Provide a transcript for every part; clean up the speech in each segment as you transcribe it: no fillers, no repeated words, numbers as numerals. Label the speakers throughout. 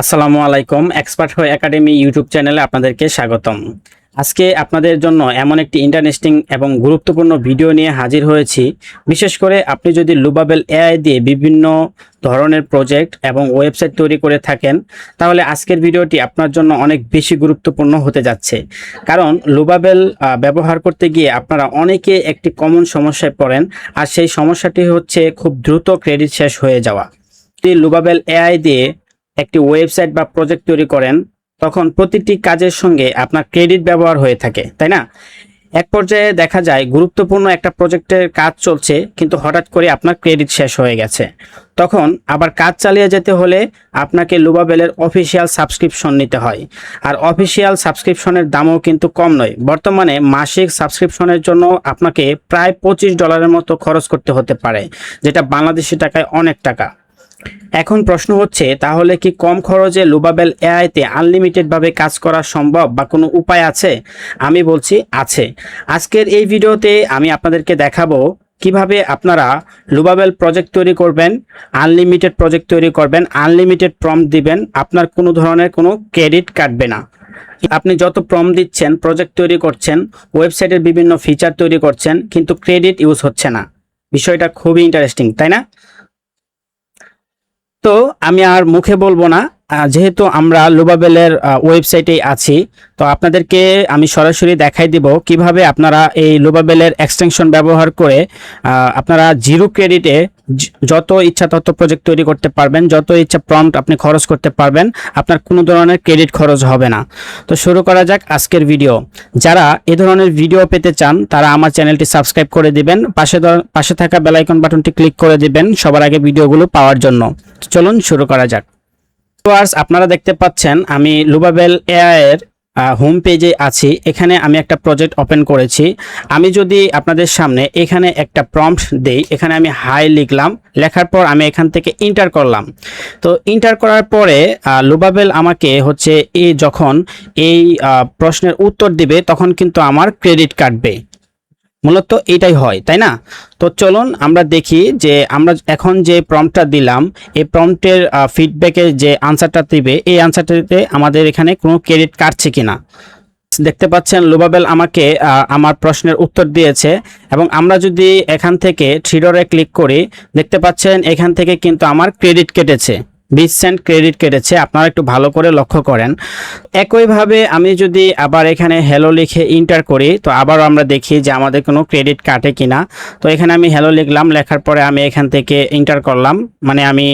Speaker 1: আসসালামু আলাইকুম। এক্সপার্ট হয়ে একাডেমি ইউটিউব চ্যানেলে আপনাদেরকে স্বাগতম। আজকে আপনাদের জন্য এমন একটি ইন্টারেস্টিং এবং গুরুত্বপূর্ণ ভিডিও নিয়ে হাজির হয়েছি। বিশেষ করে আপনি যদি লুবাবেল এআই দিয়ে বিভিন্ন ধরনের প্রজেক্ট এবং ওয়েবসাইট তৈরি করে থাকেন, তাহলে আজকের ভিডিওটি আপনার জন্য অনেক বেশি গুরুত্বপূর্ণ হতে যাচ্ছে। কারণ লুবাবেল ব্যবহার করতে গিয়ে আপনারা অনেকে একটি কমন সমস্যায় পড়েন, আর সেই সমস্যাটি হচ্ছে খুব দ্রুত ক্রেডিট শেষ হয়ে যাওয়া। যদি লুবাবেল এআই দিয়ে একটি ওয়েবসাইট বা প্রজেক্ট তৈরি করেন, তখন প্রতিটি কাজের সঙ্গে আপনার ক্রেডিট ব্যবহার হয়ে থাকে, তাই না? এক পর্যায়ে দেখা যায় গুরুত্বপূর্ণ একটা প্রজেক্টের কাজ চলছে, কিন্তু হঠাৎ করে আপনার ক্রেডিট শেষ হয়ে গেছে। তখন আবার কাজ চালিয়ে যেতে হলে আপনাকে লুবাবেলের অফিসিয়াল সাবস্ক্রিপশন নিতে হয়। আর অফিসিয়াল সাবস্ক্রিপশনের দামও কিন্তু কম নয়। বর্তমানে মাসিক সাবস্ক্রিপশনের জন্য আপনাকে প্রায় $25 মতো খরচ করতে হতে পারে, যেটা বাংলাদেশি টাকায় অনেক টাকা। এখন প্রশ্ন হচ্ছে, তাহলে কি কম খরচে লুবাবেল এআইতে আনলিমিটেডভাবে কাজ করা সম্ভব বা কোনো উপায় আছে? আমি বলছি আছে। আজকের এই ভিডিওতে আমি আপনাদেরকে দেখাবো কিভাবে আপনারা লুবাবেল প্রজেক্ট তৈরি করবেন, আনলিমিটেড প্রজেক্ট তৈরি করবেন, আনলিমিটেড প্রম্পট দিবেন, আপনার কোনো ধরনের কোনো ক্রেডিট কাটবে না। আপনি যত প্রম্পট দিচ্ছেন, প্রজেক্ট তৈরি করছেন, ওয়েবসাইটের বিভিন্ন ফিচার তৈরি করছেন, কিন্তু ক্রেডিট ইউজ হচ্ছে না। বিষয়টা খুবই ইন্টারেস্টিং, তাই না? তো আমি আর মুখে বলবো না, যেহেতু আমরা লুবাবেলের ওয়েবসাইটে আছি, তো আপনাদেরকে আমি সরাসরি দেখাই দিব কিভাবে আপনারা এই লুবাবেলের এক্সটেনশন ব্যবহার করে আপনারা জিরো ক্রেডিটে যত ইচ্ছা তত প্রজেক্ট তৈরি করতে পারবেন, যত ইচ্ছা প্রম্পট আপনি খরচ করতে পারবেন, আপনার কোনো ধরনের ক্রেডিট খরচ হবে না। তো শুরু করা যাক আজকের ভিডিও। যারা এ ধরনের ভিডিও পেতে চান, তারা আমার চ্যানেলটি সাবস্ক্রাইব করে দিবেন, পাশে থাকা বেল আইকন বাটনটি ক্লিক করে দিবেন সবার আগে ভিডিওগুলো পাওয়ার জন্য। চলুন শুরু করা যাক। আপনারা দেখতে পাচ্ছেন আমি লুবাবেল এআই এর হোম পেজে আছি। এখানে আমি একটা প্রজেক্ট ওপেন করেছি। আমি যদি আপনাদের সামনে এখানে একটা প্রম্পট দেই, এখানে আমি হাই লিখলাম, লেখার পর আমি এখান থেকে ইন্টার করলাম। তো ইন্টার করার পরে লুবাবেল আমাকে হচ্ছে যখন এই প্রশ্নের উত্তর দিবে, তখন কিন্তু আমার ক্রেডিট কাটবে। মূলত এটাই হয়, তাই না? তো চলুন আমরা দেখি যে আমরা এখন যে প্রম্পটটা দিলাম, এই প্রম্পটের ফিডব্যাকে যে আনসারটা দিবে, এই আনসারটাতে আমাদের এখানে কোনো ক্রেডিট কাটছে কিনা। দেখতে পাচ্ছেন লুবাবেল আমাকে আমার প্রশ্নের উত্তর দিয়েছে, এবং আমরা যদি এখান থেকে থ্রি ডটে ক্লিক করি, দেখতে পাচ্ছেন এখান থেকে কিন্তু আমার ক্রেডিট কেটেছে, 20 সেন্ট ক্রেডিট কেটেছে। আপনারা একটু ভালো করে লক্ষ্য করেন। একইভাবে আমি যদি আবার এখানে হ্যালো লিখে ইন্টার করি, তো আবারও আমরা দেখি যে আমাদের কোনো ক্রেডিট কাটে কিনা। তো এখানে আমি হ্যালো লিখলাম, লেখার পরে আমি এখান থেকে ইন্টার করলাম, মানে আমি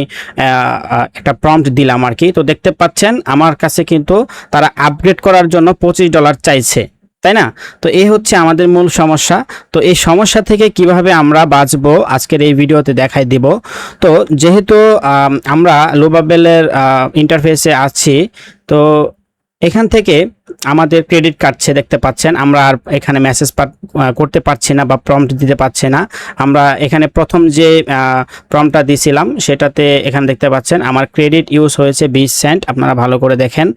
Speaker 1: একটা প্রম্পট দিলাম আর কি। তো দেখতে পাচ্ছেন আমার কাছে কিন্তু তারা আপগ্রেড করার জন্য $25 চাইছে, তাই না? তো এই হচ্ছে আমাদের মূল সমস্যা। তো এই সমস্যা থেকে কিভাবে আমরা বাঁচবো আজকের এই ভিডিওতে দেখাই দিব। তো যেহেতু আমরা লুবাবেলের ইন্টারফেসে আছি, তো এখান থেকে আমাদের ক্রেডিট কাটছে, দেখতে পাচ্ছেন। আমরা আর এখানে মেসেজ করতে পারছি না বা প্রম্পট দিতে পারছি না। আমরা এখানে প্রথম যে প্রম্পটটা দিয়েছিলাম, সেটাতে এখানে দেখতে পাচ্ছেন আমার ক্রেডিট ইউজ হয়েছে 20 সেন্ট। আপনারা ভালো করে দেখেন।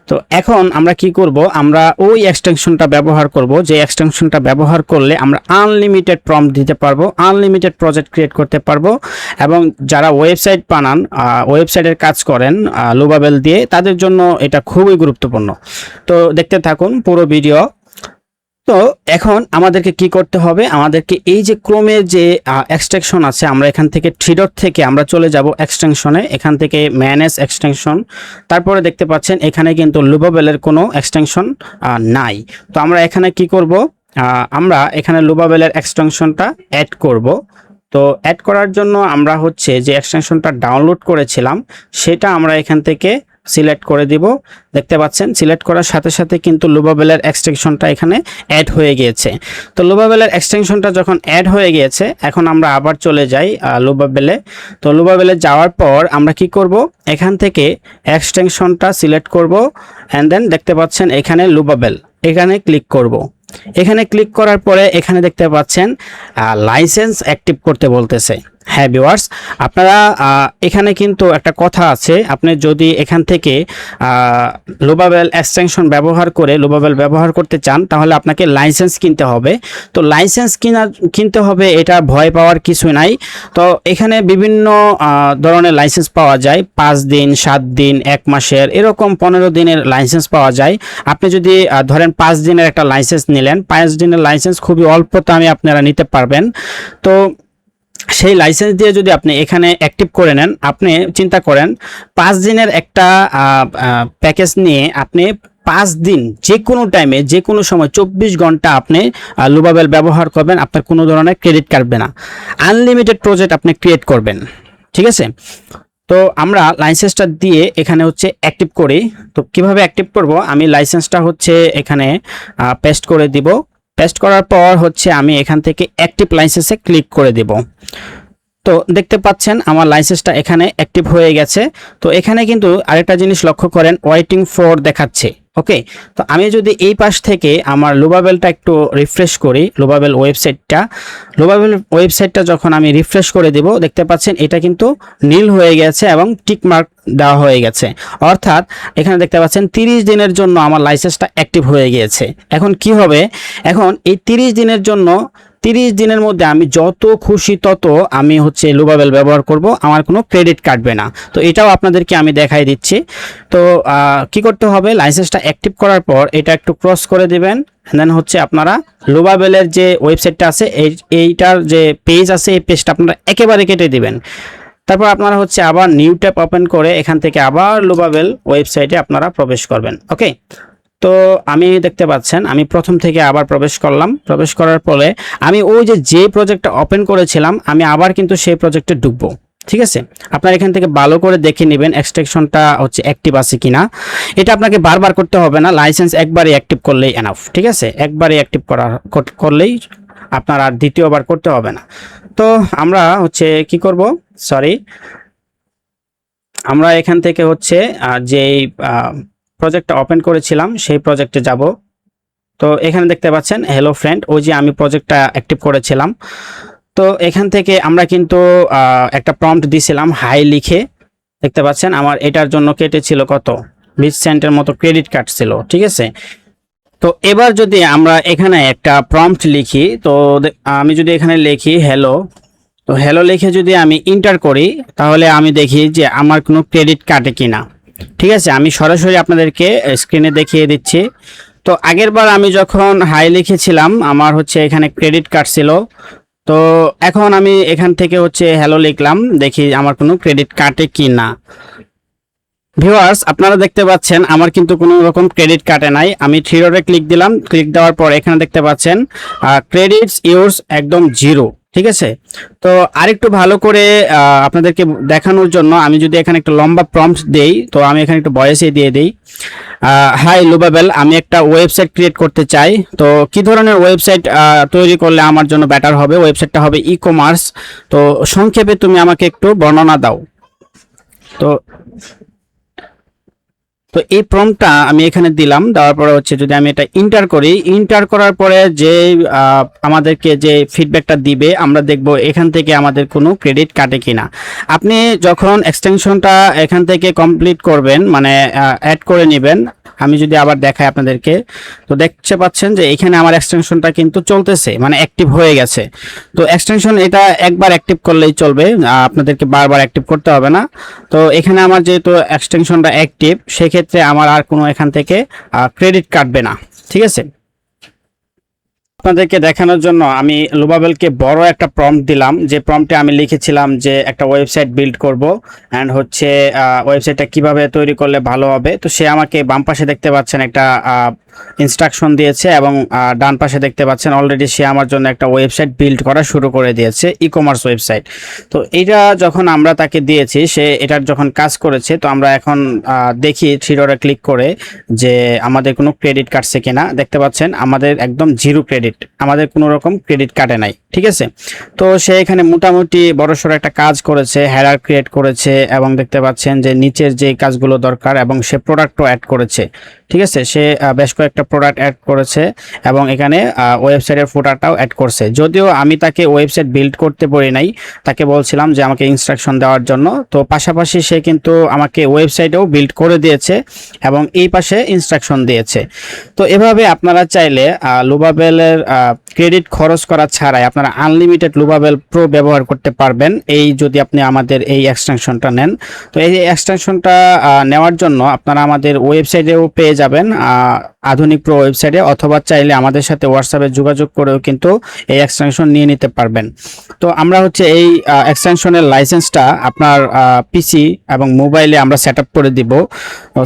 Speaker 1: তো এখন আমরা কি করব, আমরা ওই এক্সটেনশনটা ব্যবহার করব, যে এক্সটেনশনটা ব্যবহার করলে আমরা আনলিমিটেড প্রম্পট দিতে পারবো, আনলিমিটেড প্রজেক্ট ক্রিয়েট করতে পারবো। এবং যারা ওয়েবসাইট বানান, ওয়েবসাইটের কাজ করেন লুবাবেল দিয়ে, তাদের জন্য এটা খুবই গুরুত্বপূর্ণ। তো দেখতে থাকুন পুরো ভিডিও। তো এখন আমাদেরকে কি করতে হবে, আমাদেরকে এই যে ক্রোমের যে এক্সটেনশন আছে, আমরা এখান থেকে থ্রি ডট থেকে আমরা চলে যাব এক্সটেনশনে, এখান থেকে ম্যানেজ এক্সটেনশন। তারপরে দেখতে পাচ্ছেন এখানে কিন্তু লুবাবেলের কোনো এক্সটেনশন নাই। তো আমরা এখানে কি করব, আমরা এখানে লুবাবেলের এক্সটেনশনটা অ্যাড করব। তো অ্যাড করার জন্য আমরা হচ্ছে যে এক্সটেনশনটা ডাউনলোড করেছিলাম, সেটা আমরা এখান থেকে সিলেক্ট করে দিব। দেখতে পাচ্ছেন সিলেক্ট করার সাথে সাথে কিন্তু লুবাবেলের এক্সটেনশনটা এখানে অ্যাড হয়ে গিয়েছে। তো লুবাবেলের এক্সটেনশনটা যখন অ্যাড হয়ে গিয়েছে, এখন আমরা আবার চলে যাই লুবাবেলে। তো লুবাবেলে যাওয়ার পর আমরা কি করব, এখান থেকে এক্সটেনশনটা সিলেক্ট করব, অ্যান্ড দেন দেখতে পাচ্ছেন এখানে লুবাবেল, এখানে ক্লিক করব। এখানে ক্লিক করার পরে এখানে দেখতে পাচ্ছেন লাইসেন্স অ্যাক্টিভ করতে বলতেছে। হ্যাঁ ভিউয়ার্স, আপনারা এখানে কিন্তু একটা কথা আছে, আপনি যদি এখান থেকে লোবাবেল এক্সটেনশন ব্যবহার করে লোবাবেল ব্যবহার করতে চান তাহলে আপনাকে লাইসেন্স কিনতে হবে। তো লাইসেন্স কিনতে হবে, এটা ভয় পাওয়ার কিছু নাই। তো এখানে বিভিন্ন ধরনের লাইসেন্স পাওয়া যায়, 5 দিন, 7 দিন, 1 মাসের, এরকম 15 দিনের লাইসেন্স পাওয়া যায়। আপনি যদি ধরেন 5 দিনের একটা লাইসেন্স নিলেন, 5 দিনের লাইসেন্স খুবই অল্প দামে আপনারা নিতে পারবেন। তো সেই লাইসেন্স দিয়ে যদি আপনি এখানে অ্যাক্টিভ করে নেন, আপনি চিন্তা করেন 5 দিনের একটা প্যাকেজ নিয়ে আপনি 5 দিন যে কোনো টাইমে যে কোনো সময় 24 ঘন্টা আপনি লুবাবেল ব্যবহার করবেন, আপনার কোনো ধরনের ক্রেডিট কাটবে না। আনলিমিটেড প্রজেক্ট আপনি ক্রিয়েট করবেন, ঠিক আছে? তো আমরা লাইসেন্সটা দিয়ে এখানে হচ্ছে অ্যাক্টিভ করি। তো কিভাবে অ্যাক্টিভ করব, আমি লাইসেন্সটা হচ্ছে এখানে পেস্ট করে দিব। পেস্ট করার পর হচ্ছে আমি এখান থেকে অ্যাক্টিভ লাইসেন্সে ক্লিক করে দেব। তো দেখতে পাচ্ছেন আমার লাইসেন্সটা এখানে অ্যাক্টিভ হয়ে গেছে। তো এখানে কিন্তু আরেকটা জিনিস লক্ষ্য করেন, ওয়েটিং ফর দেখাচ্ছে। ওকে, তো আমি যদি এই পাশ থেকে আমার লুবাবেলটা একটু রিফ্রেশ করি, লুবাবেল ওয়েবসাইটটা যখন আমি রিফ্রেশ করে দেব, দেখতে পাচ্ছেন এটা কিন্তু নীল হয়ে গেছে এবং টিক মার্ক দেওয়া হয়ে গেছে। অর্থাৎ এখানে দেখতে পাচ্ছেন 30 দিনের জন্য আমার লাইসেন্সটা অ্যাক্টিভ হয়ে গিয়েছে। এখন কি হবে, এখন এই 30 দিনের জন্য 30 দিনের মধ্যে আমি যত খুশি তত আমি হচ্ছে লুবাবেল ব্যবহার করব, আমার কোনো ক্রেডিট কাটবে না। তো এটাও আপনাদেরকে আমি দেখাই দিচ্ছি। তো কি করতে হবে, লাইসেন্সটা অ্যাক্টিভ করার পর এটা একটু ক্রস করে দিবেন। দেন হচ্ছে আপনারা লুবাবেলের যে ওয়েবসাইটটা আছে এইটার যে পেজ আছে এই পেজটা আপনারা একেবারে কেটে দিবেন। তারপর আপনারা হচ্ছে আবার নিউ ট্যাব ওপেন করে এখান থেকে আবার লুবাবেল ওয়েবসাইটে আপনারা প্রবেশ করবেন। ওকে, তো আমি দেখতে পাচ্ছেন আমি প্রথম থেকে আবার প্রবেশ করলাম। প্রবেশ করার পরে আমি ওই যে প্রজেক্টটা ওপেন করেছিলাম আমি আবার কিন্তু সেই প্রজেক্টে ঢুকবো, ঠিক আছে? আপনারা এখান থেকে ভালো করে দেখে নেবেন এক্সটেনশনটা হচ্ছে অ্যাক্টিভ আছে কিনা। এটা আপনাকে বারবার করতে হবে না, লাইসেন্স একবারই অ্যাক্টিভ করলেই এনাফ, ঠিক আছে? একবারই অ্যাক্টিভ করলেই আপনার আর দ্বিতীয়বার করতে হবে না। তো আমরা হচ্ছে কি করব, সরি, আমরা এখান থেকে হচ্ছে যেই প্রজেক্টটা ওপেন করেছিলাম সেই প্রজেক্টে যাব। তো এখানে দেখতে পাচ্ছেন হ্যালো ফ্রেন্ড, ওই যে আমি প্রজেক্টটা অ্যাক্টিভ করেছিলাম। তো এখান থেকে আমরা কিন্তু একটা প্রম্পট দিয়েছিলাম হাই লিখে, দেখতে পাচ্ছেন আমার এটার জন্য কেটেছিল কত 20 সেন্টের মতো ক্রেডিট কার্ড ছিল, ঠিক আছে? তো এবার যদি আমরা এখানে একটা প্রম্পট লিখি, তো আমি যদি এখানে লিখি হ্যালো, তো হ্যালো লিখে যদি আমি এন্টার করি তাহলে আমি দেখি যে আমার কোনো ক্রেডিট কাটে কিনা, ঠিক আছে? আমি সরাসরি আপনাদেরকে স্ক্রিনে দেখিয়ে দিচ্ছি। তো আগের বার আমি যখন হাই লিখেছিলাম আমার হচ্ছে এখানে ক্রেডিট কার্ড ছিল। তো এখন আমি এখান থেকে হচ্ছে হ্যালো লিখলাম, দেখি আমার কোনো ক্রেডিট কাটে কি না। ভিউয়ার্স, আপনারা দেখতে পাচ্ছেন আমার কিন্তু কোনো রকম ক্রেডিট কাটে নাই। আমি থ্রি ডটে ক্লিক দিলাম, ক্লিক দেওয়ার পর এখানে দেখতে পাচ্ছেন ক্রেডিটস ইউরস একদম 0, ঠিক আছে? তো আরেকটু ভালো করে আপনাদেরকে দেখানোর জন্য আমি যদি এখানে একটা লম্বা প্রম্পট দেই, তো আমি এখানে একটু ভয়েসে দিয়ে দিই, হাই লুবাবেল, আমি একটা ওয়েবসাইট ক্রিয়েট করতে চাই। তো কি ধরনের ওয়েবসাইট তৈরি করলে আমার জন্য বেটার হবে? ওয়েবসাইটটা হবে ই কমার্স। তো সংক্ষেপে তুমি আমাকে একটু বর্ণনা দাও। তো তো এই প্রম্পটটা আমি এখানে দিলাম, দেওয়ার পরে হচ্ছে যদি আমি এটা এন্টার করি, এন্টার করার পরে যে আমাদেরকে যে ফিডব্যাকটা দিবে আমরা দেখব এখান থেকে আমাদের কোনো ক্রেডিট কাটে কিনা। আপনি যখন এক্সটেনশনটা এখান থেকে কমপ্লিট করবেন, মানে অ্যাড করে নেবেন, আমি যদি আবার দেখাই আপনাদেরকে, তো দেখতে পাচ্ছেন যে এখানে আমার এক্সটেনশনটা কিন্তু চলতেছে, মানে অ্যাক্টিভ হয়ে গেছে। তো এক্সটেনশন এটা একবার অ্যাক্টিভ করলেই চলবে, আপনাদেরকে বারবার অ্যাক্টিভ করতে হবে না। তো এখানে আমার যেহেতু এক্সটেনশনটা অ্যাক্টিভ, সেক্ষেত্রে আমার আর কোনো এখান থেকে ক্রেডিট কাটবে না, ঠিক আছে? আপনাদেরকে দেখানোর জন্য আমি লুবাবেলকে বড় একটা প্রম্পট দিলাম, যে প্রম্পটে আমি লিখেছিলাম যে একটা ওয়েবসাইট বিল্ড করব অ্যান্ড হচ্ছে ওয়েবসাইটটা কিভাবে তৈরি করলে ভালো হবে। তো সে আমাকে বাম পাশে দেখতে পাচ্ছেন একটা ইনস্ট্রাকশন দিয়েছে এবং ডান পাশে দেখতে পাচ্ছেন অলরেডি সে আমার জন্য একটা ওয়েবসাইট বিল্ড করা শুরু করে দিয়েছে, ই কমার্স ওয়েবসাইট। তো এটা যখন আমরা তাকে দিয়েছি, সে এটার যখন কাজ করেছে, তো আমরা এখন দেখি থ্রি ডটে ক্লিক করে যে আমাদের কোনো ক্রেডিট কাটছে কিনা। দেখতে পাচ্ছেন আমাদের একদম 0 ক্রেডিট, আমাদের কোনো রকম ক্রেডিট কাটে নাই, ঠিক আছে? তো সে এখানে মোটামুটি বড়সড় একটা কাজ করেছে, হেডার ক্রিয়েট করেছে এবং দেখতে পাচ্ছেন যে নিচের যে কাজগুলো দরকার এবং সে প্রোডাক্টও অ্যাড করেছে, ঠিক আছে, সে বেশ কয়েকটা প্রোডাক্ট অ্যাড করেছে এবং এখানে ওয়েবসাইটের ফুটারটাও অ্যাড করছে। যদিও আমি তাকে ওয়েবসাইট বিল্ড করতে বলি নাই, তাকে বলছিলাম যে আমাকে ইনস্ট্রাকশন দেওয়ার জন্য। তো পাশাপাশি সে কিন্তু আমাকে ওয়েবসাইটেও বিল্ড করে দিয়েছে এবং এই পাশে ইনস্ট্রাকশন দিয়েছে। তো এভাবে আপনারা চাইলে লুবাবেলের ক্রেডিট খরচ করা ছাড়াই আপনারা আনলিমিটেড লুবাবেল প্রো ব্যবহার করতে পারবেন, এই যদি আপনি আমাদের এই এক্সটেনশনটা নেন। তো এই এক্সটেনশনটা নেওয়ার জন্য আপনারা আমাদের ওয়েবসাইটেও পেয়ে যাবেন, আধুনিক প্রো ওয়েবসাইটে, অথবা চাইলে আমাদের সাথে হোয়াটসঅ্যাপে যোগাযোগ করেও কিন্তু এই এক্সটেনশন নিয়ে নিতে পারবেন। তো আমরা হচ্ছে এই এক্সটেনশনের লাইসেন্সটা আপনার পিসি এবং মোবাইলে আমরা সেট আপ করে দিব।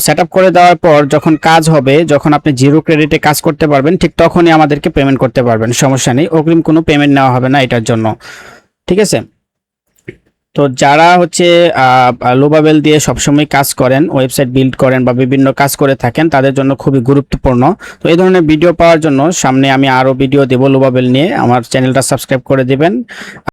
Speaker 1: সেট আপ করে দেওয়ার পর যখন কাজ হবে, যখন আপনি জিরো ক্রেডিটে কাজ করতে পারবেন, ঠিক তখনই আমাদেরকে পেমেন্ট করতে পারবেন, সমস্যা নেই। অগ্রিম কোনো পেমেন্ট নেওয়া হবে না এটার জন্য, ঠিক আছে। তো যারা হচ্ছে লুবাবেল দিয়ে সবসময় কাজ করেন, ওয়েবসাইট বিল্ড করেন বা বিভিন্ন কাজ করে থাকেন, তাদের জন্য খুবই গুরুত্বপূর্ণ। তো এই ধরনের ভিডিও পাওয়ার জন্য সামনে আমি আরও ভিডিও দেব লুবাবেল নিয়ে, আমার চ্যানেলটা সাবস্ক্রাইব করে দিবেন।